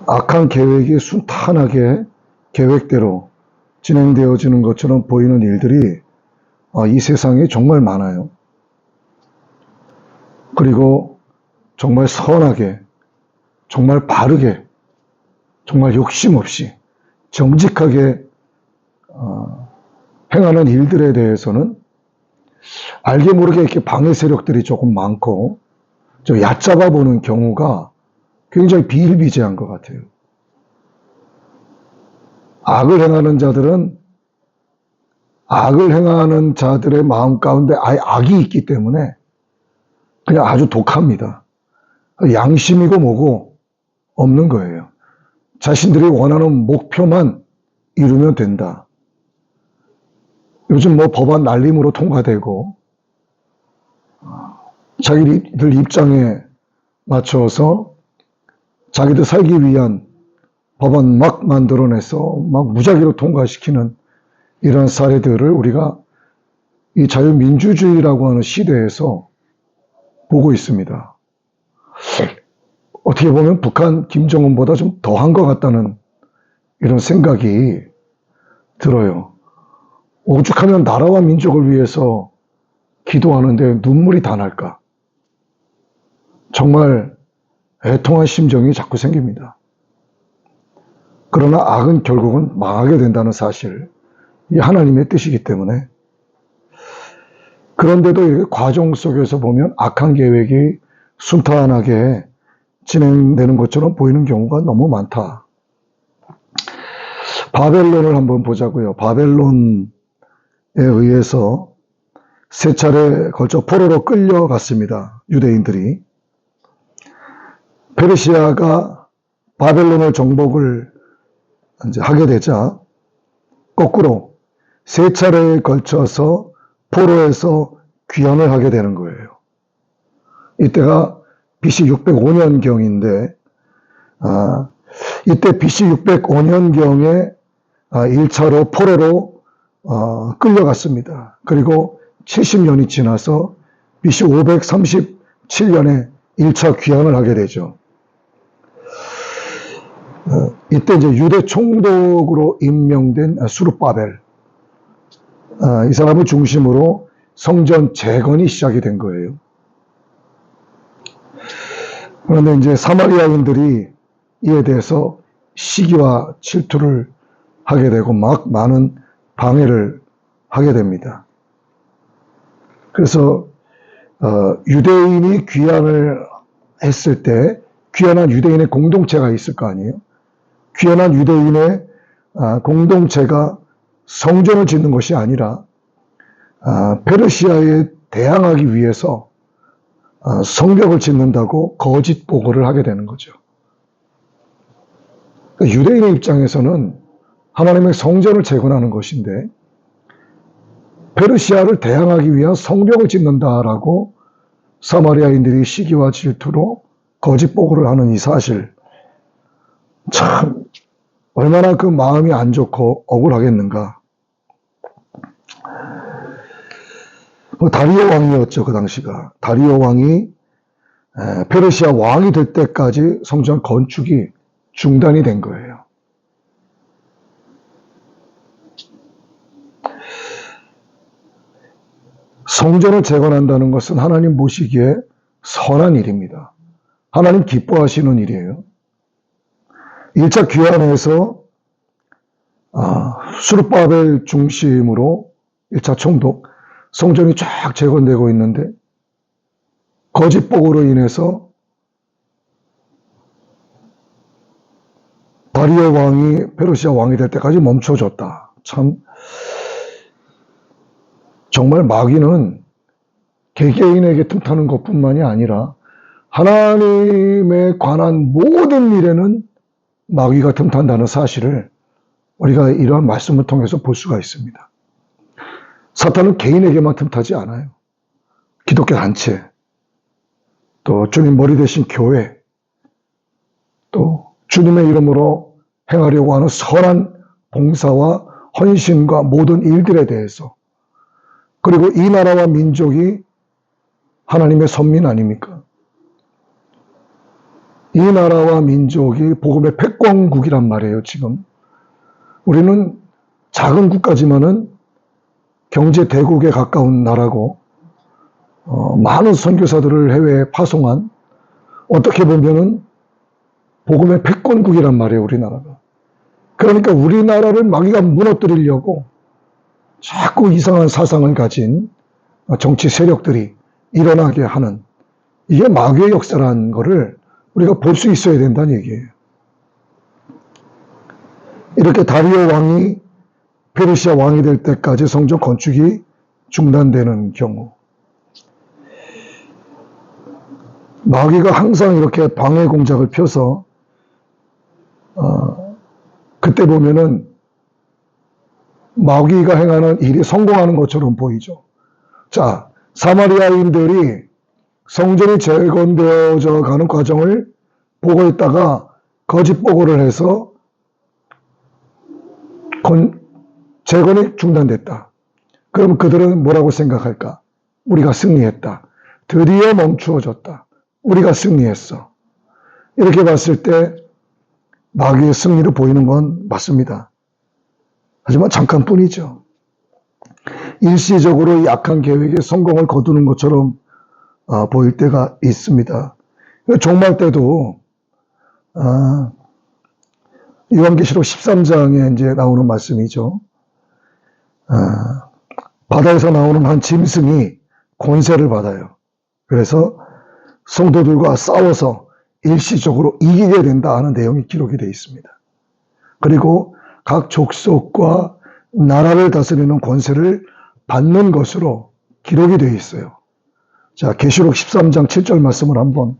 악한 계획이 순탄하게 계획대로 진행되어지는 것처럼 보이는 일들이 이 세상에 정말 많아요. 그리고 정말 선하게, 정말 바르게, 정말 욕심 없이 정직하게 행하는 일들에 대해서는 알게 모르게 이렇게 방해 세력들이 조금 많고 좀 얕잡아 보는 경우가 굉장히 비일비재한 것 같아요. 악을 행하는 자들의 마음 가운데 아예 악이 있기 때문에 그냥 아주 독합니다. 양심이고 뭐고 없는 거예요. 자신들이 원하는 목표만 이루면 된다. 요즘 뭐 법안 날림으로 통과되고 자기들 입장에 맞춰서 자기들 살기 위한 법안 막 만들어내서 막 무작위로 통과시키는 이런 사례들을 우리가 이 자유민주주의라고 하는 시대에서 보고 있습니다. 어떻게 보면 북한 김정은보다 좀 더한 것 같다는 이런 생각이 들어요. 오죽하면 나라와 민족을 위해서 기도하는데 눈물이 다 날까? 정말 애통한 심정이 자꾸 생깁니다. 그러나 악은 결국은 망하게 된다는 사실, 이 하나님의 뜻이기 때문에. 그런데도 이렇게 과정 속에서 보면 악한 계획이 순탄하게 진행되는 것처럼 보이는 경우가 너무 많다. 바벨론을 한번 보자고요. 바벨론에 의해서 세 차례 걸쳐 포로로 끌려갔습니다. 유대인들이. 페르시아가 바벨론을 정복을 이제 하게 되자 거꾸로 세 차례에 걸쳐서 포로에서 귀환을 하게 되는 거예요. 이때가 BC 605년경인데 이때 BC 605년경에 1차로 포로로 끌려갔습니다. 그리고 70년이 지나서 BC 537년에 1차 귀환을 하게 되죠. 이때 이제 유대 총독으로 임명된 수르바벨, 이 사람을 중심으로 성전 재건이 시작이 된 거예요. 그런데 이제 사마리아인들이 이에 대해서 시기와 질투를 하게 되고 막 많은 방해를 하게 됩니다. 그래서 유대인이 귀환을 했을 때 귀환한 유대인의 공동체가 있을 거 아니에요. 귀환한 유대인의 공동체가 성전을 짓는 것이 아니라 페르시아에 대항하기 위해서 성벽을 짓는다고 거짓 보고를 하게 되는 거죠. 그러니까 유대인의 입장에서는 하나님의 성전을 재건하는 것인데 페르시아를 대항하기 위한 성벽을 짓는다라고 사마리아인들이 시기와 질투로 거짓 보고를 하는 이 사실, 참 얼마나 그 마음이 안 좋고 억울하겠는가. 다리오 왕이었죠, 그 당시가. 다리오 왕이 페르시아 왕이 될 때까지 성전 건축이 중단이 된 거예요. 성전을 재건한다는 것은 하나님 보시기에 선한 일입니다. 하나님 기뻐하시는 일이에요. 1차 귀환에서 수르바벨 중심으로 1차 총독, 성전이 쫙 재건되고 있는데 거짓 보고로 인해서 다리오 왕이 페르시아 왕이 될 때까지 멈춰졌다. 참 정말 마귀는 개개인에게 틈타는 것뿐만이 아니라 하나님에 관한 모든 일에는 마귀가 틈탄다는 사실을 우리가 이러한 말씀을 통해서 볼 수가 있습니다. 사탄은 개인에게만 틈타지 않아요. 기독교 단체, 또 주님 머리 대신 교회, 또 주님의 이름으로 행하려고 하는 선한 봉사와 헌신과 모든 일들에 대해서, 그리고 이 나라와 민족이 하나님의 선민 아닙니까? 이 나라와 민족이 복음의 패권국이란 말이에요, 지금. 우리는 작은 국가지만은 경제 대국에 가까운 나라고, 많은 선교사들을 해외에 파송한, 어떻게 보면은 복음의 패권국이란 말이에요, 우리나라가. 그러니까 우리나라를 마귀가 무너뜨리려고 자꾸 이상한 사상을 가진 정치 세력들이 일어나게 하는, 이게 마귀의 역사라는 거를 우리가 볼 수 있어야 된다는 얘기예요. 이렇게 다리오 왕이 페르시아 왕이 될 때까지 성전 건축이 중단되는 경우, 마귀가 항상 이렇게 방해 공작을 펴서 그때 보면은 마귀가 행하는 일이 성공하는 것처럼 보이죠. 자, 사마리아인들이 성전이 재건되어져 가는 과정을 보고 있다가 거짓 보고를 해서 재건이 중단됐다. 그럼 그들은 뭐라고 생각할까? 우리가 승리했다. 드디어 멈추어졌다. 우리가 승리했어. 이렇게 봤을 때 마귀의 승리를 보이는 건 맞습니다. 하지만 잠깐뿐이죠. 일시적으로 약한 계획에 성공을 거두는 것처럼 보일 때가 있습니다. 종말 때도 요한계시록 13장에 이제 나오는 말씀이죠. 바다에서 나오는 한 짐승이 권세를 받아요. 그래서 성도들과 싸워서 일시적으로 이기게 된다 하는 내용이 기록이 되어 있습니다. 그리고 각 족속과 나라를 다스리는 권세를 받는 것으로 기록이 되어 있어요. 자, 계시록 13장 7절 말씀을 한번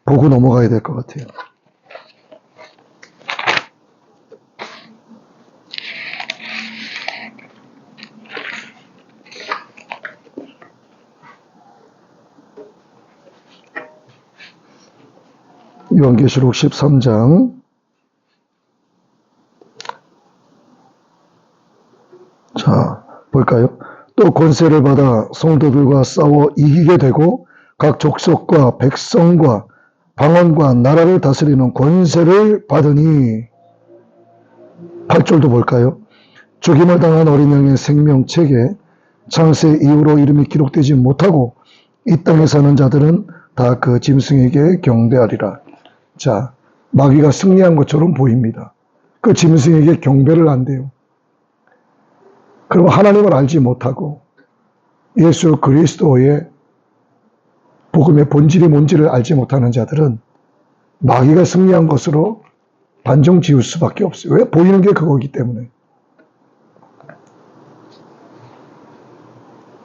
보고 넘어가야 될 것 같아요. 요한계시록 13장 자, 볼까요? 또 권세를 받아 성도들과 싸워 이기게 되고 각 족속과 백성과 방언과 나라를 다스리는 권세를 받으니 8절도 볼까요? 죽임을 당한 어린 양의 생명책에 창세 이후로 이름이 기록되지 못하고 이 땅에 사는 자들은 다 그 짐승에게 경배하리라. 자, 마귀가 승리한 것처럼 보입니다. 그 짐승에게 경배를 한대요. 그럼 하나님을 알지 못하고 예수 그리스도의 복음의 본질이 뭔지를 알지 못하는 자들은 마귀가 승리한 것으로 단정 지을 수밖에 없어요. 왜? 보이는 게 그거기 때문에.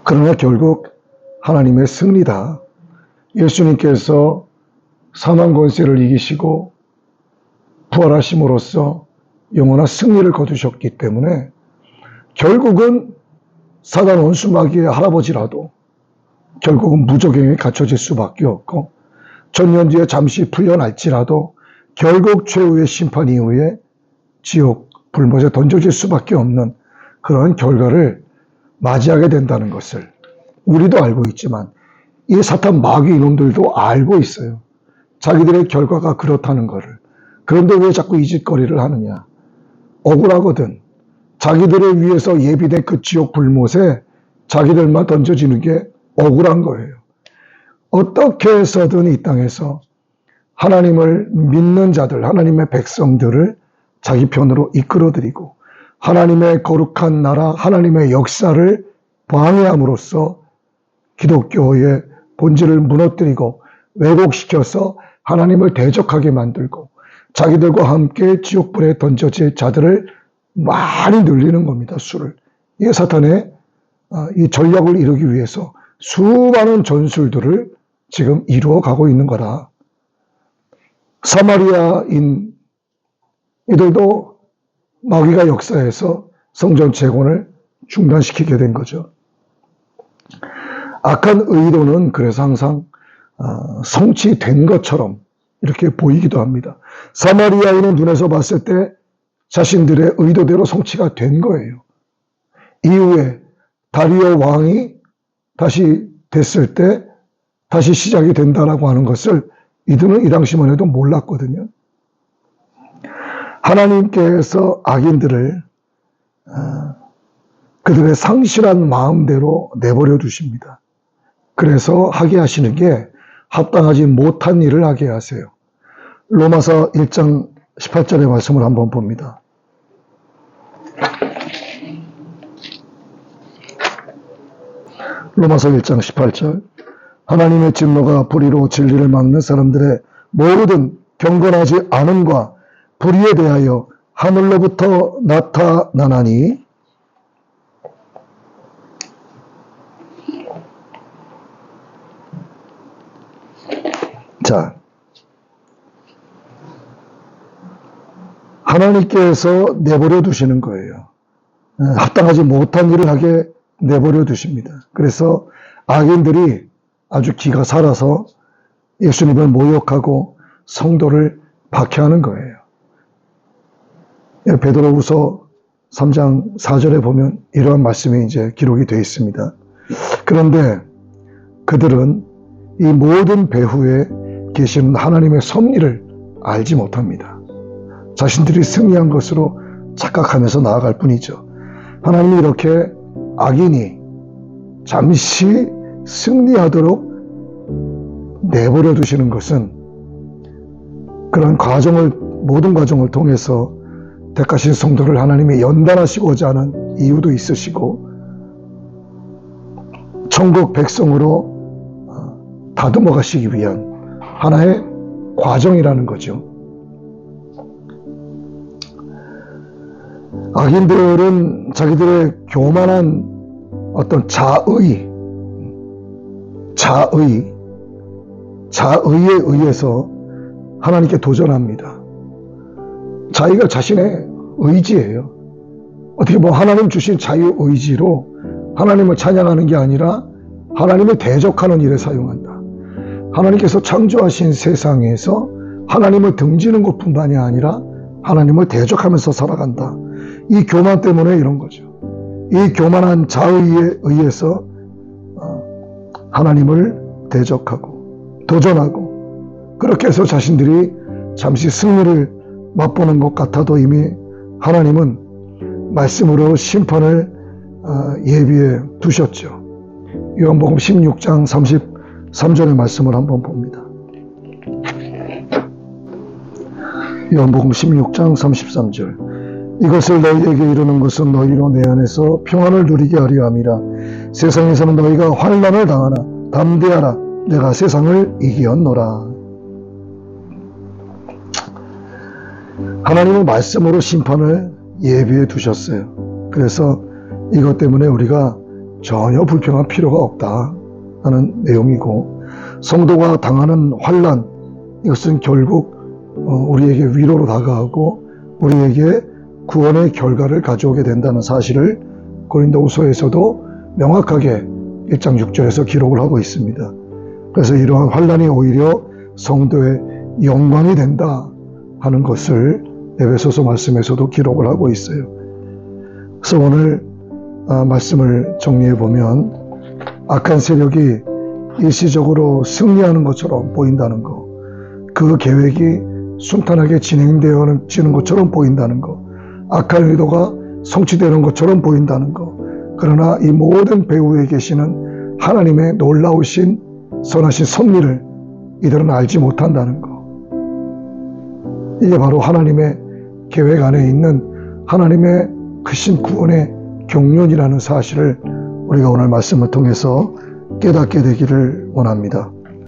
그러나 결국 하나님의 승리다. 예수님께서 사망 권세를 이기시고 부활하심으로써 영원한 승리를 거두셨기 때문에 결국은 사단 원수 마귀의 할아버지라도 결국은 무적행에 갇혀질 수밖에 없고 천년 뒤에 잠시 풀려날지라도 결국 최후의 심판 이후에 지옥 불못에 던져질 수밖에 없는 그런 결과를 맞이하게 된다는 것을 우리도 알고 있지만 이 사탄 마귀 이놈들도 알고 있어요. 자기들의 결과가 그렇다는 것을. 그런데 왜 자꾸 이 짓거리를 하느냐. 억울하거든. 자기들을 위해서 예비된 그 지옥 불못에 자기들만 던져지는 게 억울한 거예요. 어떻게 해서든 이 땅에서 하나님을 믿는 자들, 하나님의 백성들을 자기 편으로 이끌어들이고 하나님의 거룩한 나라, 하나님의 역사를 방해함으로써 기독교의 본질을 무너뜨리고 왜곡시켜서 하나님을 대적하게 만들고 자기들과 함께 지옥불에 던져질 자들을 많이 늘리는 겁니다. 수를. 이게 사탄의 이 전략을 이루기 위해서 수많은 전술들을 지금 이루어가고 있는 거다. 사마리아인 이들도 마귀가 역사해서 성전 재건을 중단시키게 된 거죠. 악한 의도는 그래서 항상 성취된 것처럼 이렇게 보이기도 합니다. 사마리아인의 눈에서 봤을 때 자신들의 의도대로 성취가 된 거예요. 이후에 다리오 왕이 다시 됐을 때 다시 시작이 된다라고 하는 것을 이들은 이 당시만 해도 몰랐거든요. 하나님께서 악인들을 그들의 상실한 마음대로 내버려 두십니다. 그래서 하게 하시는 게 합당하지 못한 일을 하게 하세요. 로마서 1장 18절의 말씀을 한번 봅니다. 로마서 1장 18절. 하나님의 진노가 불의로 진리를 막는 사람들의 모든 경건하지 않음과 불의에 대하여 하늘로부터 나타나나니 자, 하나님께서 내버려 두시는 거예요. 합당하지 못한 일을 하게 내버려 두십니다. 그래서 악인들이 아주 기가 살아서 예수님을 모욕하고 성도를 박해하는 거예요. 베드로후서 3장 4절에 보면 이러한 말씀이 이제 기록이 되어 있습니다. 그런데 그들은 이 모든 배후에 계시는 하나님의 섭리를 알지 못합니다. 자신들이 승리한 것으로 착각하면서 나아갈 뿐이죠. 하나님이 이렇게 악인이 잠시 승리하도록 내버려 두시는 것은 그런 모든 과정을 통해서 택하신 성도를 하나님이 연단하시고자 하는 이유도 있으시고 천국 백성으로 다듬어 가시기 위한 하나의 과정이라는 거죠. 악인들은 자기들의 교만한 어떤 자의에 의해서 하나님께 도전합니다. 자기가 자신의 의지예요. 어떻게 보면 하나님 주신 자유의지로 하나님을 찬양하는 게 아니라 하나님을 대적하는 일에 사용한다. 하나님께서 창조하신 세상에서 하나님을 등지는 것뿐만이 아니라 하나님을 대적하면서 살아간다. 이 교만 때문에 이런 거죠. 이 교만한 자의에 의해서 하나님을 대적하고 도전하고 그렇게 해서 자신들이 잠시 승리를 맛보는 것 같아도 이미 하나님은 말씀으로 심판을 예비해 두셨죠. 요한복음 16장 33절의 말씀을 한번 봅니다. 요한복음 16장 33절. 이것을 너희에게 이루는 것은 너희로 내 안에서 평안을 누리게 하려 함이라. 세상에서는 너희가 환난을 당하나 담대하라. 내가 세상을 이기었노라. 하나님은 말씀으로 심판을 예비해 두셨어요. 그래서 이것 때문에 우리가 전혀 불평할 필요가 없다 하는 내용이고, 성도가 당하는 환난, 이것은 결국 우리에게 위로로 다가오고 우리에게 구원의 결과를 가져오게 된다는 사실을 고린도후서에서도 명확하게 1장 6절에서 기록을 하고 있습니다. 그래서 이러한 환난이 오히려 성도의 영광이 된다 하는 것을 에베소서 말씀에서도 기록을 하고 있어요. 그래서 오늘 말씀을 정리해 보면 악한 세력이 일시적으로 승리하는 것처럼 보인다는 것, 그 계획이 순탄하게 진행되어지는 것처럼 보인다는 것, 악한 의도가 성취되는 것처럼 보인다는 것, 그러나 이 모든 배후에 계시는 하나님의 놀라우신 선하신 섭리를 이들은 알지 못한다는 것, 이게 바로 하나님의 계획 안에 있는 하나님의 크신 구원의 경륜이라는 사실을 우리가 오늘 말씀을 통해서 깨닫게 되기를 원합니다.